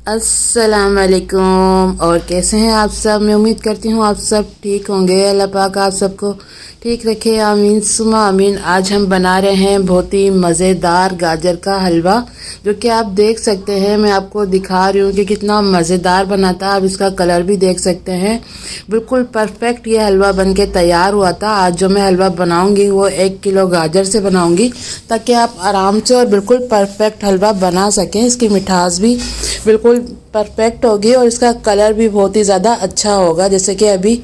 अस्सलाम वालेकुम। और कैसे हैं आप सब। मैं उम्मीद करती हूँ आप सब ठीक होंगे। अल्लाह पाक आप सबको ठीक रखे, आमीन सुमा आमीन। आज हम बना रहे हैं बहुत ही मज़ेदार गाजर का हलवा, जो कि आप देख सकते हैं। मैं आपको दिखा रही हूँ कि कितना मज़ेदार बनाता है। आप इसका कलर भी देख सकते हैं। बिल्कुल परफेक्ट ये हलवा बन के तैयार हुआ था। आज जो मैं हलवा बनाऊँगी वो 1 किलो गाजर से बनाऊँगी, ताकि आप आराम से और बिल्कुल परफेक्ट हलवा बना सकें। इसकी मिठास भी बिल्कुल परफेक्ट होगी और इसका कलर भी बहुत ही ज़्यादा अच्छा होगा। जैसे कि अभी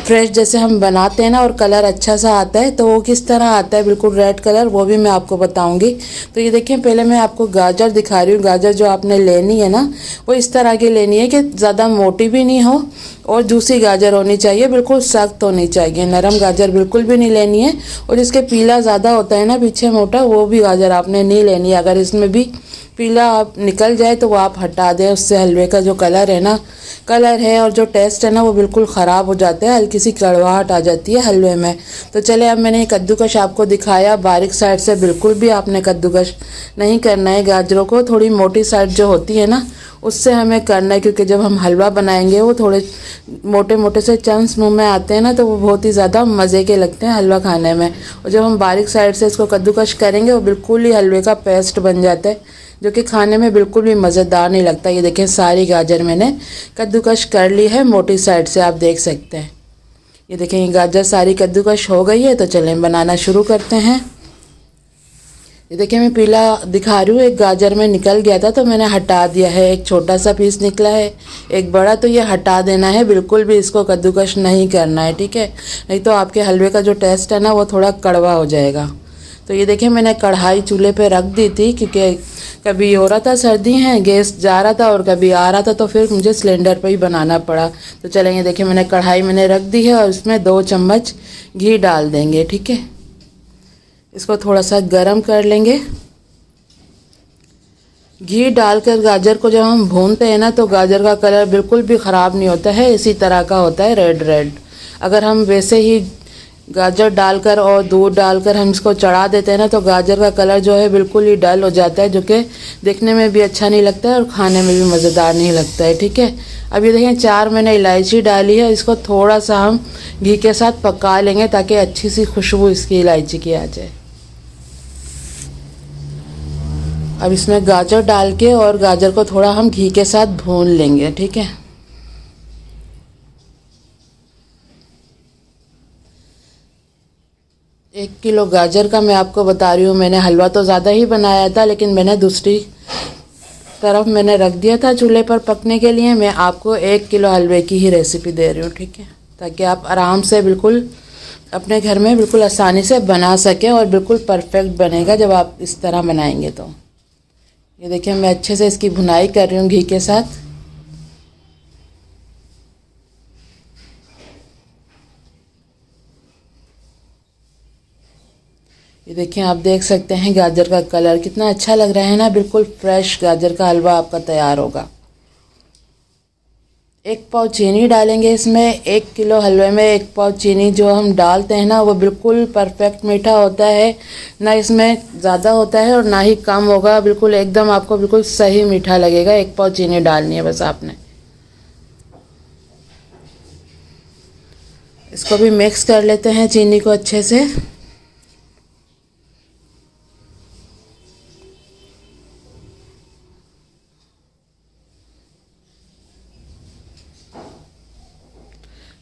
फ्रेश जैसे हम बनाते हैं ना, और कलर अच्छा सा आता है, तो वो किस तरह आता है बिल्कुल रेड कलर, वो भी मैं आपको बताऊंगी। तो ये देखिए, पहले मैं आपको गाजर दिखा रही हूँ। गाजर जो आपने लेनी है ना, वो इस तरह की लेनी है कि ज़्यादा मोटी भी नहीं हो और जूसी गाजर होनी चाहिए, बिल्कुल सख्त होनी चाहिए। नरम गाजर बिल्कुल भी नहीं लेनी है, और जिसके पीला ज़्यादा होता है ना पीछे मोटा, वो भी गाजर आपने नहीं लेनी है। अगर इसमें भी पीला आप निकल जाए तो वो आप हटा दें। उससे हलवे का जो कलर है और जो टेस्ट है ना, वो बिल्कुल ख़राब हो जाता है। हल्की सी कड़वाहट आ जाती है हलवे में। तो चले, अब मैंने कद्दूकश आपको दिखाया। बारीक साइड से बिल्कुल भी आपने कद्दूकश नहीं करना है गाजरों को। थोड़ी मोटी साइड जो होती है ना, उससे हमें करना है, क्योंकि जब हम हलवा बनाएंगे वो थोड़े मोटे मोटे से चंक्स मुंह में आते हैं ना, तो वो बहुत ही ज़्यादा मज़े के लगते हैं हलवा खाने में। और जब हम बारीक साइड से इसको कद्दूकश करेंगे, वो बिल्कुल ही हलवे का पेस्ट बन जाता है, जो कि खाने में बिल्कुल भी मज़ेदार नहीं लगता। ये देखें, सारी गाजर मैंने कद्दूकश कर ली है मोटी साइड से, आप देख सकते हैं। ये देखें, ये गाजर सारी कद्दूकश हो गई है। तो चलें बनाना शुरू करते हैं। ये देखिए, मैं पीला दिखा रही हूँ। एक गाजर में निकल गया था तो मैंने हटा दिया है। एक छोटा सा पीस निकला है, एक बड़ा, तो ये हटा देना है। बिल्कुल भी इसको कद्दूकश नहीं करना है, ठीक है। नहीं तो आपके हलवे का जो टेस्ट है ना, वो थोड़ा कड़वा हो जाएगा। तो ये देखिए, मैंने कढ़ाई चूल्हे पे रख दी थी, क्योंकि कभी हो रहा था सर्दी है, गैस जा रहा था, और कभी आ रहा था, तो फिर मुझे सिलेंडर पे ही बनाना पड़ा। तो चलें, ये देखिए, मैंने कढ़ाई रख दी है और इसमें 2 चम्मच घी डाल देंगे, ठीक है। इसको थोड़ा सा गरम कर लेंगे। घी डालकर गाजर को जब हम भूनते हैं ना, तो गाजर का कलर बिल्कुल भी ख़राब नहीं होता है, इसी तरह का होता है, रेड रेड। अगर हम वैसे ही गाजर डालकर और दूध डालकर हम इसको चढ़ा देते हैं ना, तो गाजर का कलर जो है बिल्कुल ही डल हो जाता है, जो कि देखने में भी अच्छा नहीं लगता है और खाने में भी मज़ेदार नहीं लगता है, ठीक है। अब ये देखें, 4 मैंने इलायची डाली है। इसको थोड़ा सा हम घी के साथ पका लेंगे, ताकि अच्छी सी खुशबू इसकी इलायची की आ जाए। अब इसमें गाजर डाल के और गाजर को थोड़ा हम घी के साथ भून लेंगे, ठीक है। 1 किलो गाजर का मैं आपको बता रही हूँ। मैंने हलवा तो ज़्यादा ही बनाया था, लेकिन मैंने दूसरी तरफ मैंने रख दिया था चूल्हे पर पकने के लिए। मैं आपको 1 किलो हलवे की ही रेसिपी दे रही हूँ, ठीक है, ताकि आप आराम से बिल्कुल अपने घर में बिल्कुल आसानी से बना सकें और बिल्कुल परफेक्ट बनेगा जब आप इस तरह बनाएंगे। तो ये देखिए, मैं अच्छे से इसकी भुनाई कर रही हूँ घी के साथ। ये देखिए, आप देख सकते हैं गाजर का कलर कितना अच्छा लग रहा है ना। बिल्कुल फ्रेश गाजर का हलवा आपका तैयार होगा। 1 पाव चीनी डालेंगे इसमें। 1 किलो हलवे में 1 पाव चीनी जो हम डालते हैं ना, वो बिल्कुल परफेक्ट मीठा होता है। ना इसमें ज़्यादा होता है और ना ही कम होगा। बिल्कुल एकदम आपको बिल्कुल सही मीठा लगेगा। 1 पाव चीनी डालनी है बस आपने। इसको भी मिक्स कर लेते हैं चीनी को अच्छे से।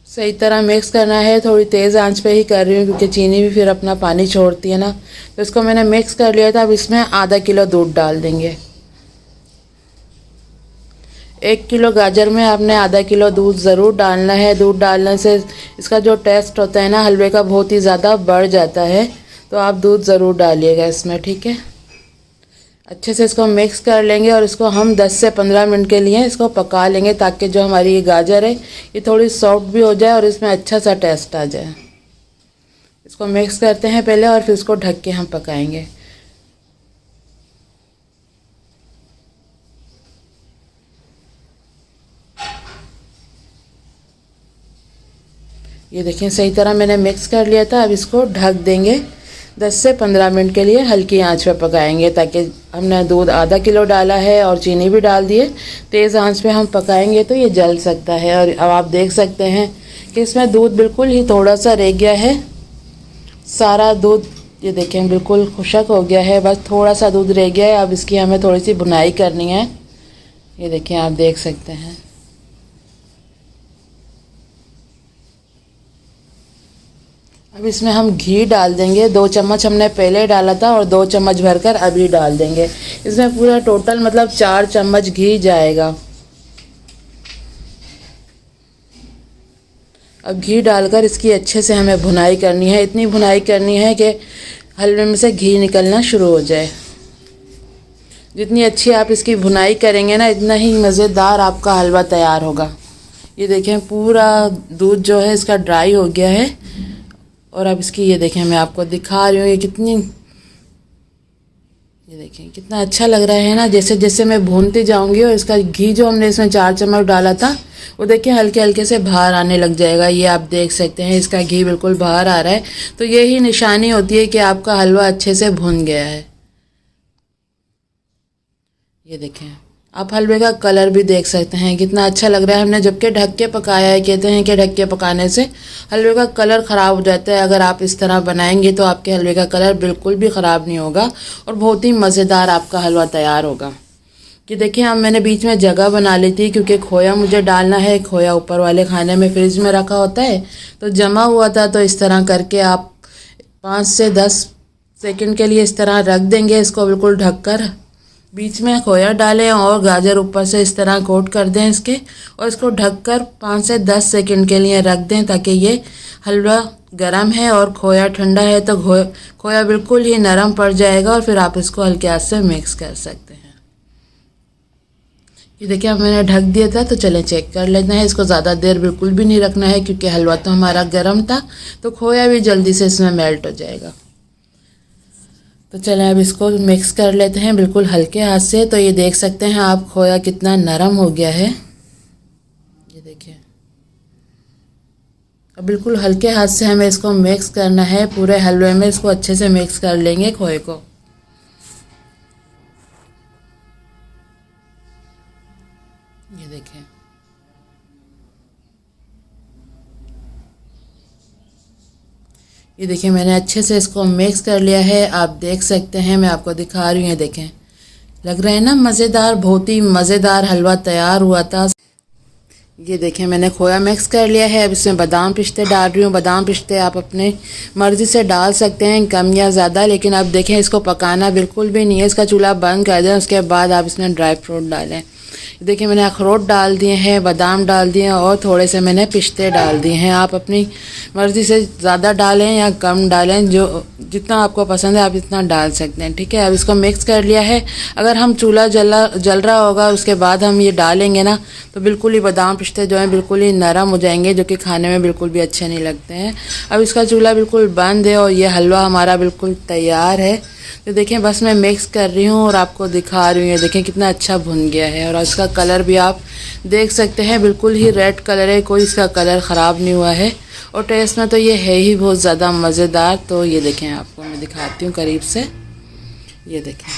सही तरह मिक्स करना है। थोड़ी तेज़ आंच पे ही कर रही हूँ, क्योंकि चीनी भी फिर अपना पानी छोड़ती है ना। तो इसको मैंने मिक्स कर लिया था। अब इसमें आधा किलो दूध डाल देंगे। 1 किलो गाजर में आपने आधा किलो दूध ज़रूर डालना है। दूध डालने से इसका जो टेस्ट होता है ना हलवे का, बहुत ही ज़्यादा बढ़ जाता है। तो आप दूध ज़रूर डालिएगा इसमें, ठीक है। अच्छे से इसको मिक्स कर लेंगे और इसको हम 10 से 15 मिनट के लिए इसको पका लेंगे, ताकि जो हमारी ये गाजर है ये थोड़ी सॉफ्ट भी हो जाए और इसमें अच्छा सा टेस्ट आ जाए। इसको मिक्स करते हैं पहले और फिर इसको ढक के हम पकाएंगे। ये देखिए, सही तरह मैंने मिक्स कर लिया था। अब इसको ढक देंगे 10 से 15 मिनट के लिए हल्की आंच पे पकाएंगे, ताकि हमने दूध आधा किलो डाला है और चीनी भी डाल दिए। तेज़ आंच पे हम पकाएंगे तो ये जल सकता है। और अब आप देख सकते हैं कि इसमें दूध बिल्कुल ही थोड़ा सा रह गया है। सारा दूध ये देखें बिल्कुल खुशक हो गया है, बस थोड़ा सा दूध रह गया है। अब इसकी हमें थोड़ी सी भुनाई करनी है। ये देखें, आप देख सकते हैं। अब इसमें हम घी डाल देंगे। 2 चम्मच हमने पहले डाला था और 2 चम्मच भरकर अभी डाल देंगे। इसमें पूरा टोटल मतलब 4 चम्मच घी जाएगा। अब घी डालकर इसकी अच्छे से हमें भुनाई करनी है। इतनी भुनाई करनी है कि हलवे में से घी निकलना शुरू हो जाए। जितनी अच्छी आप इसकी भुनाई करेंगे ना, इतना ही मज़ेदार आपका हलवा तैयार होगा। ये देखें, पूरा दूध जो है इसका ड्राई हो गया है। और अब इसकी ये देखें, मैं आपको दिखा रही हूँ ये देखें कितना अच्छा लग रहा है ना। जैसे जैसे मैं भूनती जाऊंगी और इसका घी जो हमने इसमें 4 चम्मच डाला था वो देखिए हल्के हल्के से बाहर आने लग जाएगा। ये आप देख सकते हैं, इसका घी बिल्कुल बाहर आ रहा है। तो यही निशानी होती है कि आपका हलवा अच्छे से भुन गया है। ये देखें, आप हलवे का कलर भी देख सकते हैं कितना अच्छा लग रहा है। हमने जबकि ढक के पकाया है। कहते हैं कि ढक के पकाने से हलवे का कलर ख़राब हो जाता है। अगर आप इस तरह बनाएंगे तो आपके हलवे का कलर बिल्कुल भी ख़राब नहीं होगा और बहुत ही मज़ेदार आपका हलवा तैयार होगा। कि देखिए, अब मैंने बीच में जगह बना ली थी क्योंकि खोया मुझे डालना है। खोया ऊपर वाले खाने में फ्रिज में रखा होता है तो जमा हुआ था। तो इस तरह करके आप 5 से 10 सेकंड के लिए इस तरह रख देंगे इसको बिल्कुल ढककर। बीच में खोया डालें और गाजर ऊपर से इस तरह कोट कर दें इसके, और इसको ढककर 5 से 10 सेकंड के लिए रख दें, ताकि ये हलवा गरम है और खोया ठंडा है तो खोया बिल्कुल ही नरम पड़ जाएगा। और फिर आप इसको हल्के हाथ से मिक्स कर सकते हैं। ये देखिए, अब मैंने ढक दिया था तो चलें चेक कर लेते हैं। इसको ज़्यादा देर बिल्कुल भी नहीं रखना है क्योंकि हलवा तो हमारा गर्म था, तो खोया भी जल्दी से इसमें मेल्ट हो जाएगा। तो चलें अब इसको मिक्स कर लेते हैं बिल्कुल हल्के हाथ से। तो ये देख सकते हैं आप, खोया कितना नरम हो गया है। ये देखिए, अब बिल्कुल हल्के हाथ से हमें इसको मिक्स करना है। पूरे हलवे में इसको अच्छे से मिक्स कर लेंगे खोए को। ये देखें, ये देखिए, मैंने अच्छे से इसको मिक्स कर लिया है। आप देख सकते हैं, मैं आपको दिखा रही हूँ। ये देखें, लग रहा है ना मज़ेदार। बहुत ही मज़ेदार हलवा तैयार हुआ था। ये देखें, मैंने खोया मिक्स कर लिया है। अब इसमें बादाम पिस्ते डाल रही हूँ। बादाम पिस्ते आप अपने मर्ज़ी से डाल सकते हैं, कम या ज़्यादा। लेकिन अब देखें, इसको पकाना बिल्कुल भी नहीं है। इसका चूल्हा बंद कर दें, उसके बाद आप इसमें ड्राई फ्रूट डालें। देखिए, मैंने अखरोट डाल दिए हैं, बादाम डाल दिए हैं और थोड़े से मैंने पिस्ते डाल दिए हैं। आप अपनी मर्ज़ी से ज़्यादा डालें या कम डालें, जो जितना आपको पसंद है आप इतना डाल सकते हैं। ठीक है, अब इसको मिक्स कर लिया है। अगर हम चूल्हा जल रहा होगा उसके बाद हम ये डालेंगे ना, तो बिल्कुल ही बादाम पिस्ते जो हैं बिल्कुल ही नरम हो जाएंगे, जो कि खाने में बिल्कुल भी अच्छे नहीं लगते हैं। अब इसका चूल्हा बिल्कुल बंद है और ये हलवा हमारा बिल्कुल तैयार है। तो देखें, बस मैं मिक्स कर रही हूँ और आपको दिखा रही हूँ। ये देखें कितना अच्छा भुन गया है और इसका कलर भी आप देख सकते हैं, बिल्कुल ही रेड कलर है। कोई इसका कलर ख़राब नहीं हुआ है और टेस्ट में तो ये है ही बहुत ज़्यादा मज़ेदार। तो ये देखें, आपको मैं दिखाती हूँ करीब से। ये देखें,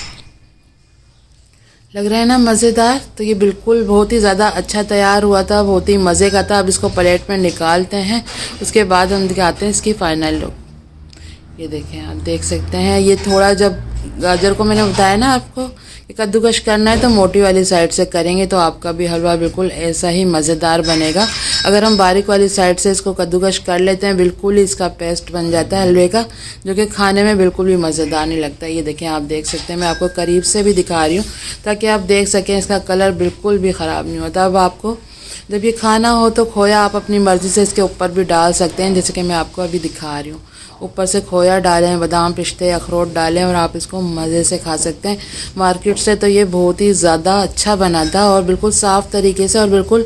लग रहा है ना मज़ेदार। तो ये बिल्कुल बहुत ही ज़्यादा अच्छा तैयार हुआ था, बहुत ही मज़े का था। अब इसको प्लेट में निकालते हैं, उसके बाद हम दिखाते हैं इसकी फ़ाइनल लुक। ये देखें, आप देख सकते हैं। ये थोड़ा, जब गाजर को मैंने बताया ना आपको कि कद्दूकश करना है तो मोटी वाली साइड से करेंगे तो आपका भी हलवा बिल्कुल ऐसा ही मज़ेदार बनेगा। अगर हम बारीक वाली साइड से इसको कद्दूकश कर लेते हैं, बिल्कुल ही इसका पेस्ट बन जाता है हलवे का, जो कि खाने में बिल्कुल भी मज़ेदार नहीं लगता। ये देखें, आप देख सकते हैं। मैं आपको करीब से भी दिखा रही हूँ ताकि आप देख सकें इसका कलर बिल्कुल भी ख़राब नहीं होता। अब आपको जब ये खाना हो तो खोया आप अपनी मर्ज़ी से इसके ऊपर भी डाल सकते हैं, जैसे कि मैं आपको अभी दिखा रही हूँ। ऊपर से खोया डालें, बादाम पिस्ते अखरोट डालें और आप इसको मज़े से खा सकते हैं। मार्केट से तो ये बहुत ही ज़्यादा अच्छा बना था और बिल्कुल साफ़ तरीके से और बिल्कुल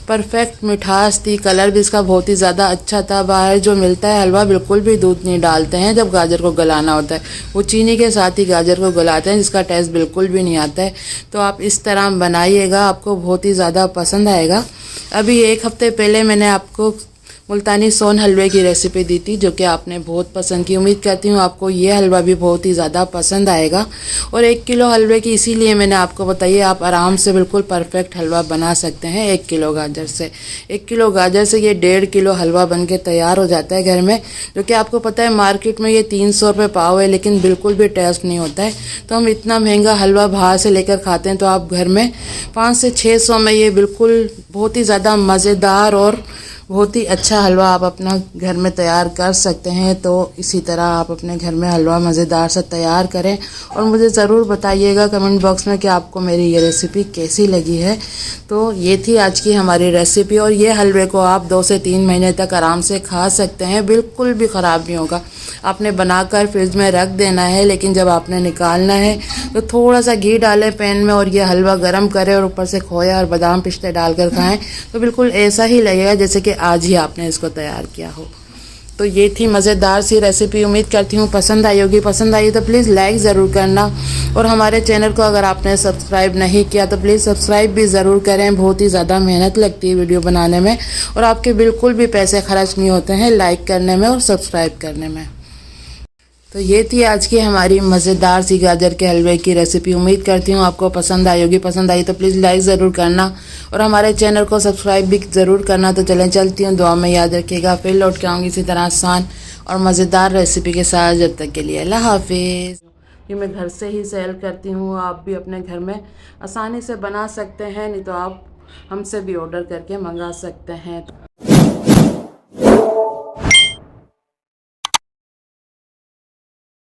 परफेक्ट मिठास थी। कलर भी इसका बहुत ही ज़्यादा अच्छा था। बाहर जो मिलता है हलवा बिल्कुल भी दूध नहीं डालते हैं जब गाजर को गलाना होता है, वो चीनी के साथ ही गाजर को गलाते हैं, जिसका टेस्ट बिल्कुल भी नहीं आता है। तो आप इस तरह बनाइएगा, आपको बहुत ही ज़्यादा पसंद आएगा। अभी 1 हफ़्ते पहले मैंने आपको मुल्तानी सोन हलवे की रेसिपी दी थी, जो कि आपने बहुत पसंद की। उम्मीद करती हूँ आपको ये हलवा भी बहुत ही ज़्यादा पसंद आएगा। और 1 किलो हलवे की इसीलिए मैंने आपको बताइए, आप आराम से बिल्कुल परफेक्ट हलवा बना सकते हैं 1 किलो गाजर से। 1 किलो गाजर से ये 1.5 किलो हलवा बन के तैयार हो जाता है घर में, जो कि आपको पता है मार्केट में ये 300 रुपये पाव है, लेकिन बिल्कुल भी टेस्ट नहीं होता है। तो हम इतना महंगा हलवा बाहर से लेकर खाते हैं, तो आप घर में 500 से 600 में ये बिल्कुल बहुत ही ज़्यादा मज़ेदार और बहुत ही अच्छा हलवा आप अपना घर में तैयार कर सकते हैं। तो इसी तरह आप अपने घर में हलवा मज़ेदार से तैयार करें और मुझे ज़रूर बताइएगा कमेंट बॉक्स में कि आपको मेरी ये रेसिपी कैसी लगी है। तो ये थी आज की हमारी रेसिपी, और ये हलवे को आप 2 से 3 महीने तक आराम से खा सकते हैं, बिल्कुल भी ख़राब नहीं होगा। आपने बनाकर फ्रिज में रख देना है, लेकिन जब आपने निकालना है तो थोड़ा सा घी डालें पैन में और ये हलवा गरम करें और ऊपर से खोया और बादाम पिस्ते डालकर खाएं, तो बिल्कुल ऐसा ही लगेगा जैसे कि आज ही आपने इसको तैयार किया हो। तो ये थी मज़ेदार सी रेसिपी। उम्मीद करती हूँ पसंद आई होगी। पसंद आई तो प्लीज़ लाइक ज़रूर करना, और हमारे चैनल को अगर आपने सब्सक्राइब नहीं किया तो प्लीज़ सब्सक्राइब भी ज़रूर करें। बहुत ही ज़्यादा मेहनत लगती है वीडियो बनाने में, और आपके बिल्कुल भी पैसे खर्च नहीं होते हैं लाइक करने में और सब्सक्राइब करने में। तो ये थी आज की हमारी मज़ेदार सी गाजर के हलवे की रेसिपी। उम्मीद करती हूँ आपको पसंद आई होगी। पसंद आई तो प्लीज़ लाइक ज़रूर करना, और हमारे चैनल को सब्सक्राइब भी ज़रूर करना। तो चलती हूँ, दुआ में याद रखिएगा। फिर लौट के आऊँगी इसी तरह आसान और मज़ेदार रेसिपी के साथ। जब तक के लिए अल्लाह हाफिज़। ये मैं घर से ही सेल करती हूँ, आप भी अपने घर में आसानी से बना सकते हैं, नहीं तो आप हमसे भी ऑर्डर करके मंगा सकते हैं।